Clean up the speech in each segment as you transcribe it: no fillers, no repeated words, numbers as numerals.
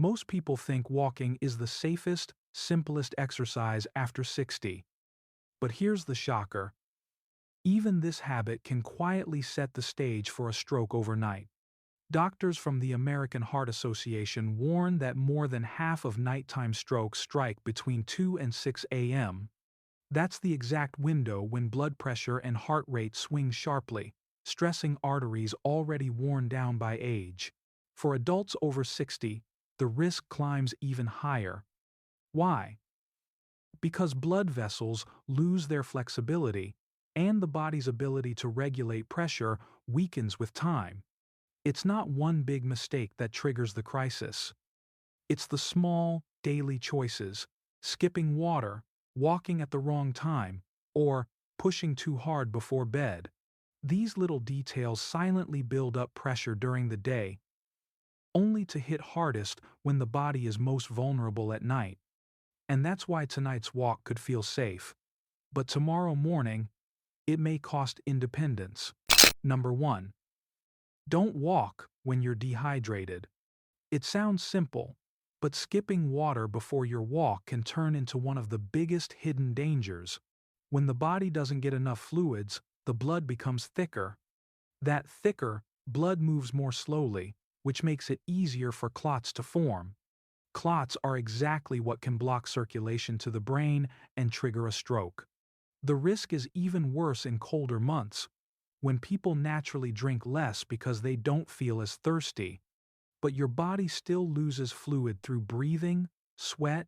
Most people think walking is the safest, simplest exercise after 60. But here's the shocker. Even this habit can quietly set the stage for a stroke overnight. Doctors from the American Heart Association warn that more than half of nighttime strokes strike between 2 and 6 a.m. That's the exact window when blood pressure and heart rate swing sharply, stressing arteries already worn down by age. For adults over 60, the risk climbs even higher. Why? Because blood vessels lose their flexibility, and the body's ability to regulate pressure weakens with time. It's not one big mistake that triggers the crisis. It's the small, daily choices: skipping water, walking at the wrong time, or pushing too hard before bed. These little details silently build up pressure during the day, only to hit hardest when the body is most vulnerable at night. And that's why tonight's walk could feel safe. But tomorrow morning, it may cost independence. Number 1. Don't walk when you're dehydrated. It sounds simple, but skipping water before your walk can turn into one of the biggest hidden dangers. When the body doesn't get enough fluids, the blood becomes thicker. That thicker blood moves more slowly, which makes it easier for clots to form. Clots are exactly what can block circulation to the brain and trigger a stroke. The risk is even worse in colder months, when people naturally drink less because they don't feel as thirsty. But your body still loses fluid through breathing, sweat,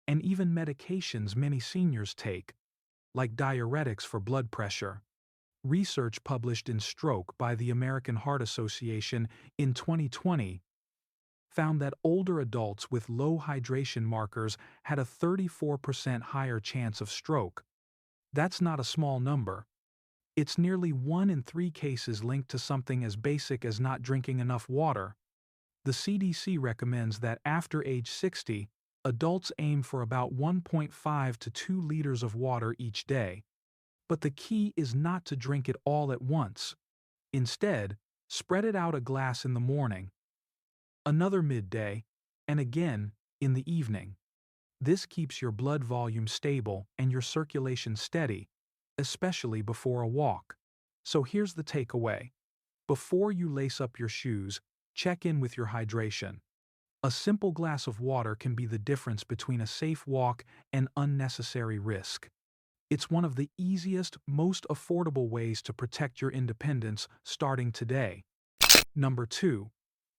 and even medications many seniors take, like diuretics for blood pressure. Research published in Stroke by the American Heart Association in 2020 found that older adults with low hydration markers had a 34% higher chance of stroke. That's not a small number. It's nearly 1 in 3 cases linked to something as basic as not drinking enough water. The CDC recommends that after age 60, adults aim for about 1.5 to 2 liters of water each day. But the key is not to drink it all at once. Instead, spread it out: a glass in the morning, another midday, and again in the evening. This keeps your blood volume stable and your circulation steady, especially before a walk. So here's the takeaway. Before you lace up your shoes, check in with your hydration. A simple glass of water can be the difference between a safe walk and unnecessary risk. It's one of the easiest, most affordable ways to protect your independence starting today. Number 2.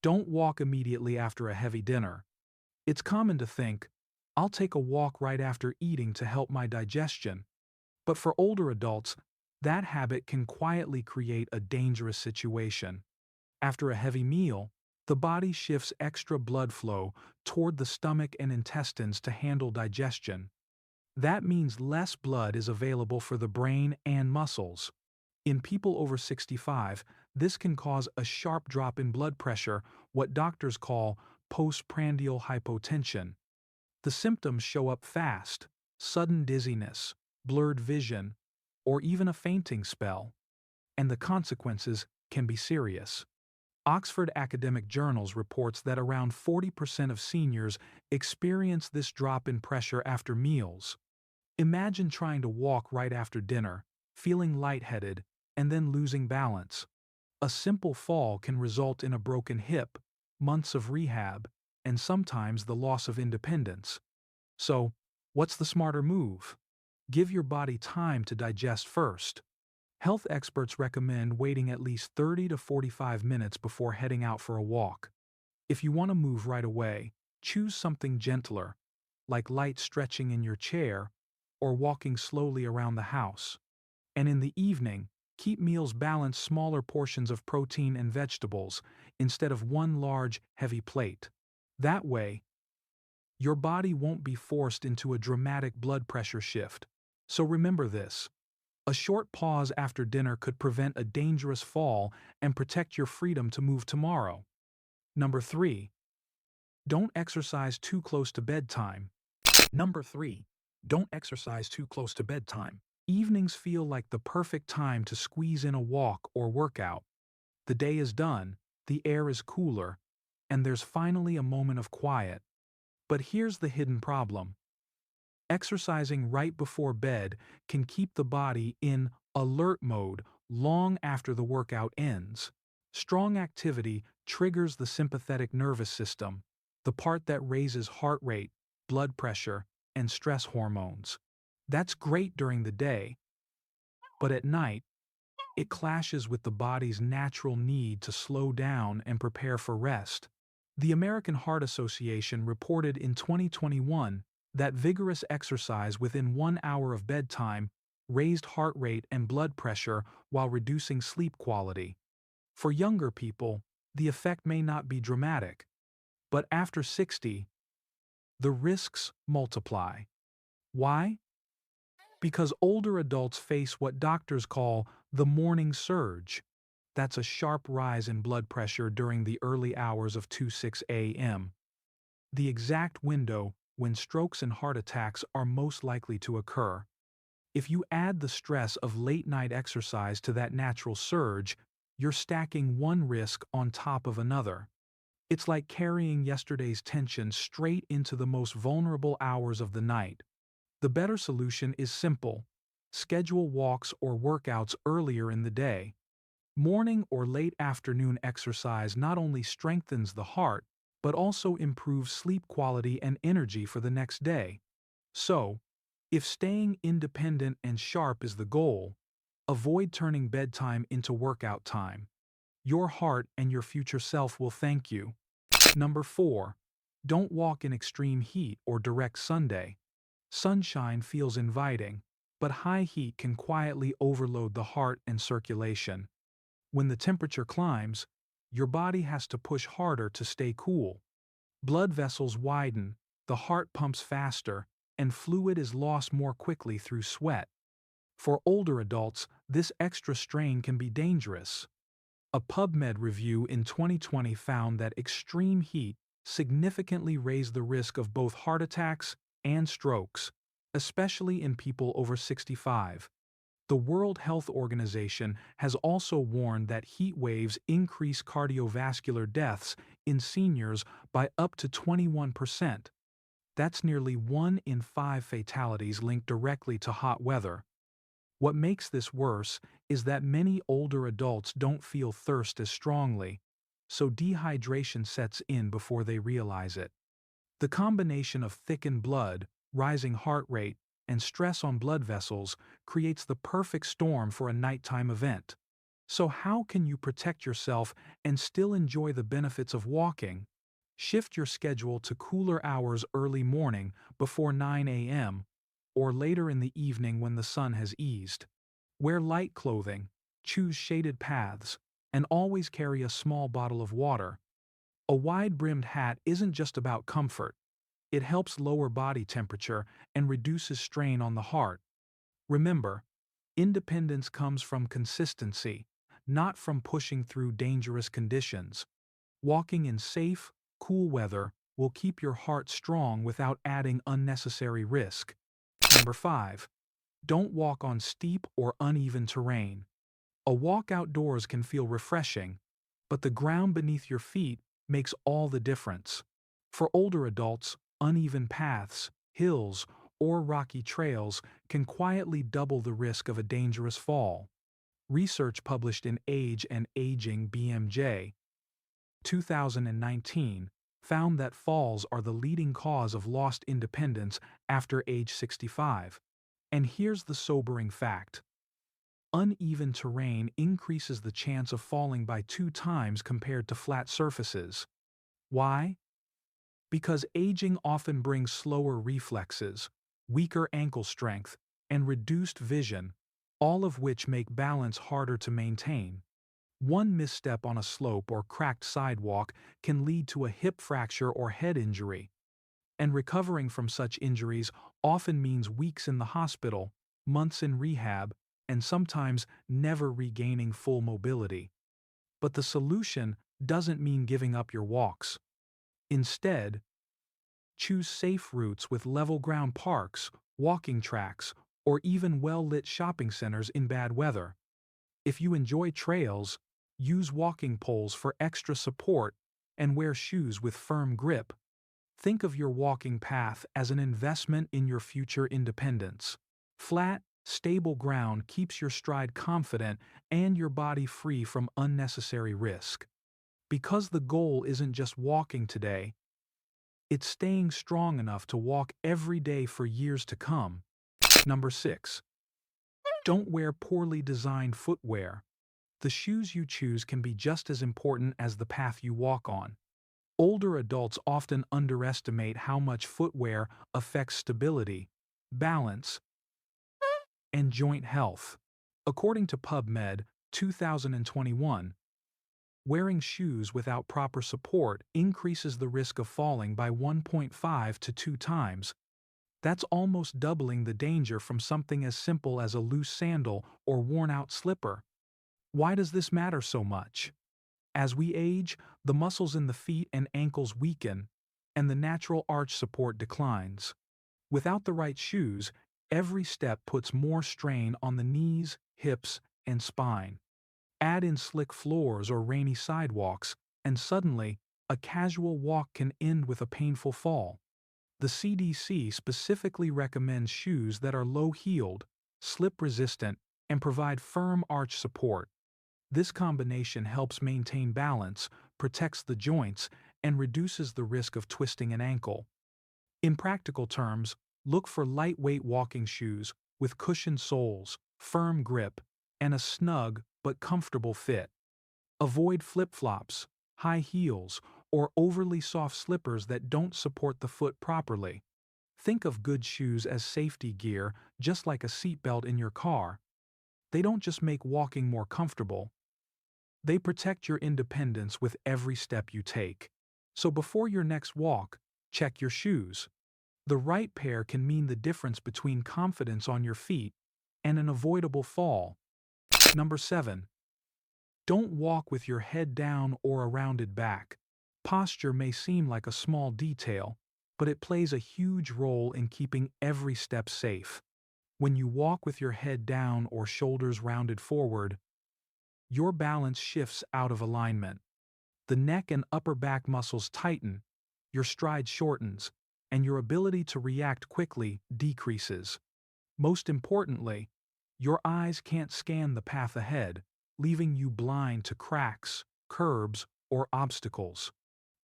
Don't walk immediately after a heavy dinner. It's common to think, I'll take a walk right after eating to help my digestion. But for older adults, that habit can quietly create a dangerous situation. After a heavy meal, the body shifts extra blood flow toward the stomach and intestines to handle digestion. That means less blood is available for the brain and muscles. In people over 65, this can cause a sharp drop in blood pressure, what doctors call postprandial hypotension. The symptoms show up fast: sudden dizziness, blurred vision, or even a fainting spell. And the consequences can be serious. Oxford Academic Journals reports that around 40% of seniors experience this drop in pressure after meals. Imagine trying to walk right after dinner, feeling lightheaded, and then losing balance. A simple fall can result in a broken hip, months of rehab, and sometimes the loss of independence. So, what's the smarter move? Give your body time to digest first. Health experts recommend waiting at least 30 to 45 minutes before heading out for a walk. If you want to move right away, choose something gentler, like light stretching in your chair or walking slowly around the house. And in the evening, keep meals balanced: smaller portions of protein and vegetables instead of one large, heavy plate. That way, your body won't be forced into a dramatic blood pressure shift. So remember this: a short pause after dinner could prevent a dangerous fall and protect your freedom to move tomorrow. Number 3. Don't exercise too close to bedtime. Number 3. Don't exercise too close to bedtime. Evenings feel like the perfect time to squeeze in a walk or workout. The day is done, the air is cooler, and there's finally a moment of quiet. But here's the hidden problem. Exercising right before bed can keep the body in alert mode long after the workout ends. Strong activity triggers the sympathetic nervous system, the part that raises heart rate, blood pressure, and stress hormones. That's great during the day, but at night, it clashes with the body's natural need to slow down and prepare for rest. The American Heart Association reported in 2021 that vigorous exercise within 1 hour of bedtime raised heart rate and blood pressure while reducing sleep quality. For younger people, the effect may not be dramatic, but after 60, the risks multiply. Why? Because older adults face what doctors call the morning surge. That's a sharp rise in blood pressure during the early hours of 2-6 a.m., the exact window when strokes and heart attacks are most likely to occur. If you add the stress of late-night exercise to that natural surge, you're stacking one risk on top of another. It's like carrying yesterday's tension straight into the most vulnerable hours of the night. The better solution is simple. Schedule walks or workouts earlier in the day. Morning or late afternoon exercise not only strengthens the heart, but also improves sleep quality and energy for the next day. So, if staying independent and sharp is the goal, avoid turning bedtime into workout time. Your heart and your future self will thank you. Number 4. Don't walk in extreme heat or direct Sunday. Sunshine feels inviting, but high heat can quietly overload the heart and circulation. When the temperature climbs, your body has to push harder to stay cool. Blood vessels widen, the heart pumps faster, and fluid is lost more quickly through sweat. For older adults, this extra strain can be dangerous. A PubMed review in 2020 found that extreme heat significantly raised the risk of both heart attacks and strokes, especially in people over 65. The World Health Organization has also warned that heat waves increase cardiovascular deaths in seniors by up to 21%. That's nearly 1 in 5 fatalities linked directly to hot weather. What makes this worse is that many older adults don't feel thirst as strongly, so dehydration sets in before they realize it. The combination of thickened blood, rising heart rate, and stress on blood vessels creates the perfect storm for a nighttime event. So how can you protect yourself and still enjoy the benefits of walking? Shift your schedule to cooler hours early morning before 9 a.m. or later in the evening when the sun has eased. Wear light clothing, choose shaded paths, and always carry a small bottle of water. A wide-brimmed hat isn't just about comfort. It helps lower body temperature and reduces strain on the heart. Remember, independence comes from consistency, not from pushing through dangerous conditions. Walking in safe, cool weather will keep your heart strong without adding unnecessary risk. Number 5. Don't walk on steep or uneven terrain. A walk outdoors can feel refreshing, but the ground beneath your feet makes all the difference. For older adults, uneven paths, hills, or rocky trails can quietly double the risk of a dangerous fall. Research published in Age and Aging BMJ 2019 found that falls are the leading cause of lost independence after age 65. And here's the sobering fact. Uneven terrain increases the chance of falling by 2 times compared to flat surfaces. Why? Because aging often brings slower reflexes, weaker ankle strength, and reduced vision, all of which make balance harder to maintain. One misstep on a slope or cracked sidewalk can lead to a hip fracture or head injury. And recovering from such injuries often means weeks in the hospital, months in rehab, and sometimes never regaining full mobility. But the solution doesn't mean giving up your walks. Instead, choose safe routes with level ground parks, walking tracks, or even well-lit shopping centers in bad weather. If you enjoy trails, use walking poles for extra support and wear shoes with firm grip. Think of your walking path as an investment in your future independence. Flat, stable ground keeps your stride confident and your body free from unnecessary risk. Because the goal isn't just walking today, it's staying strong enough to walk every day for years to come. Number 6. Don't wear poorly designed footwear. The shoes you choose can be just as important as the path you walk on. Older adults often underestimate how much footwear affects stability, balance, and joint health. According to PubMed 2021, wearing shoes without proper support increases the risk of falling by 1.5 to 2 times. That's almost doubling the danger from something as simple as a loose sandal or worn-out slipper. Why does this matter so much? As we age, the muscles in the feet and ankles weaken, and the natural arch support declines. Without the right shoes, every step puts more strain on the knees, hips, and spine. Add in slick floors or rainy sidewalks, and suddenly, a casual walk can end with a painful fall. The CDC specifically recommends shoes that are low-heeled, slip-resistant, and provide firm arch support. This combination helps maintain balance, protects the joints, and reduces the risk of twisting an ankle. In practical terms, look for lightweight walking shoes with cushioned soles, firm grip, and a snug but comfortable fit. Avoid flip-flops, high heels, or overly soft slippers that don't support the foot properly. Think of good shoes as safety gear, just like a seatbelt in your car. They don't just make walking more comfortable, they protect your independence with every step you take. So before your next walk, check your shoes. The right pair can mean the difference between confidence on your feet and an avoidable fall. Number 7. Don't walk with your head down or a rounded back. Posture may seem like a small detail, but it plays a huge role in keeping every step safe. When you walk with your head down or shoulders rounded forward, your balance shifts out of alignment. The neck and upper back muscles tighten, your stride shortens, and your ability to react quickly decreases. Most importantly, your eyes can't scan the path ahead, leaving you blind to cracks, curbs, or obstacles.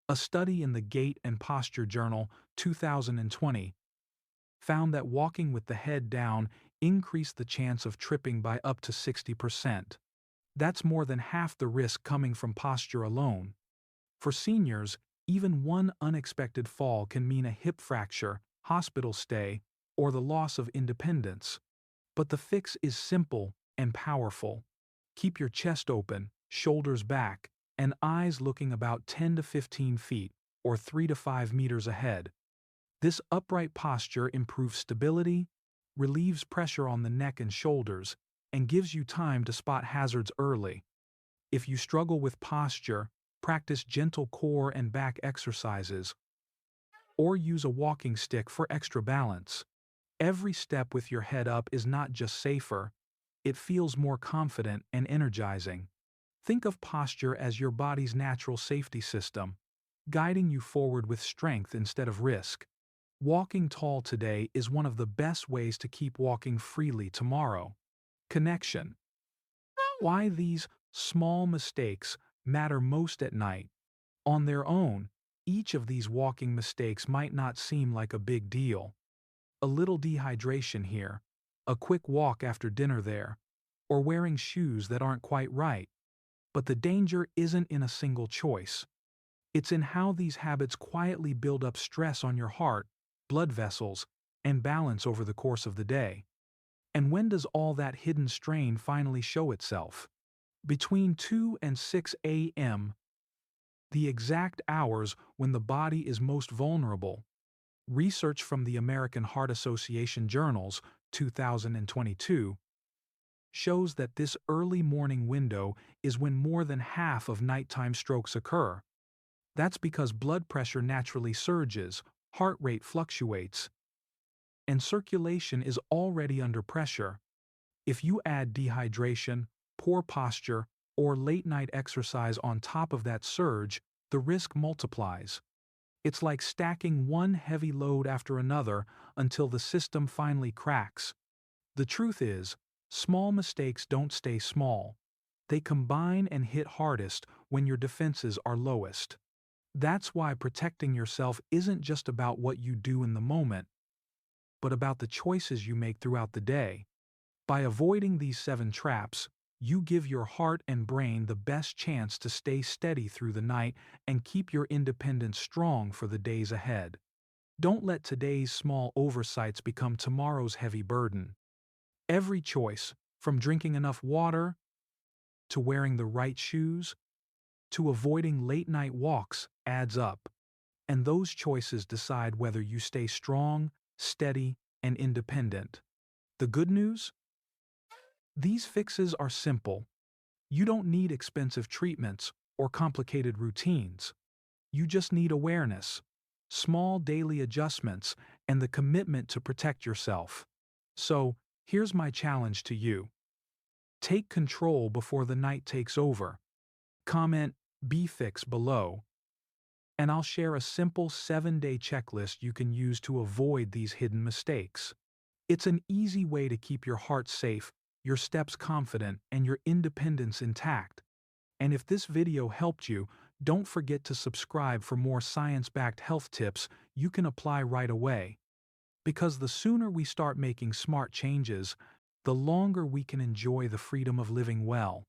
A study in the Gait and Posture Journal 2020 found that walking with the head down increased the chance of tripping by up to 60%. That's more than half the risk coming from posture alone. For seniors, even one unexpected fall can mean a hip fracture, hospital stay, or the loss of independence. But the fix is simple and powerful. Keep your chest open, shoulders back, and eyes looking about 10 to 15 feet, or 3 to 5 meters ahead. This upright posture improves stability, relieves pressure on the neck and shoulders, and gives you time to spot hazards early. If you struggle with posture, practice gentle core and back exercises, or use a walking stick for extra balance. Every step with your head up is not just safer, it feels more confident and energizing. Think of posture as your body's natural safety system, guiding you forward with strength instead of risk. Walking tall today is one of the best ways to keep walking freely tomorrow. Connection. Why these small mistakes matter most at night. On their own, each of these walking mistakes might not seem like a big deal. A little dehydration here, a quick walk after dinner there, or wearing shoes that aren't quite right. But the danger isn't in a single choice. It's in how these habits quietly build up stress on your heart, blood vessels, and balance over the course of the day. And when does all that hidden strain finally show itself? Between 2 and 6 a.m., the exact hours when the body is most vulnerable. Research from the American Heart Association Journals 2022 shows that this early morning window is when more than half of nighttime strokes occur. That's because blood pressure naturally surges, heart rate fluctuates, and circulation is already under pressure. If you add dehydration, poor posture, or late-night exercise on top of that surge, the risk multiplies. It's like stacking one heavy load after another until the system finally cracks. The truth is, small mistakes don't stay small. They combine and hit hardest when your defenses are lowest. That's why protecting yourself isn't just about what you do in the moment, but about the choices you make throughout the day. By avoiding these 7 traps, you give your heart and brain the best chance to stay steady through the night and keep your independence strong for the days ahead. Don't let today's small oversights become tomorrow's heavy burden. Every choice, from drinking enough water, to wearing the right shoes, to avoiding late-night walks, adds up. And those choices decide whether you stay strong, steady, and independent. The good news? These fixes are simple. You don't need expensive treatments or complicated routines. You just need awareness, small daily adjustments, and the commitment to protect yourself. So, here's my challenge to you. Take control before the night takes over. Comment "BFix" below, and I'll share a simple 7-day checklist you can use to avoid these hidden mistakes. It's an easy way to keep your heart safe, your steps confident, and your independence intact. And if this video helped you, don't forget to subscribe for more science-backed health tips you can apply right away. Because the sooner we start making smart changes, the longer we can enjoy the freedom of living well.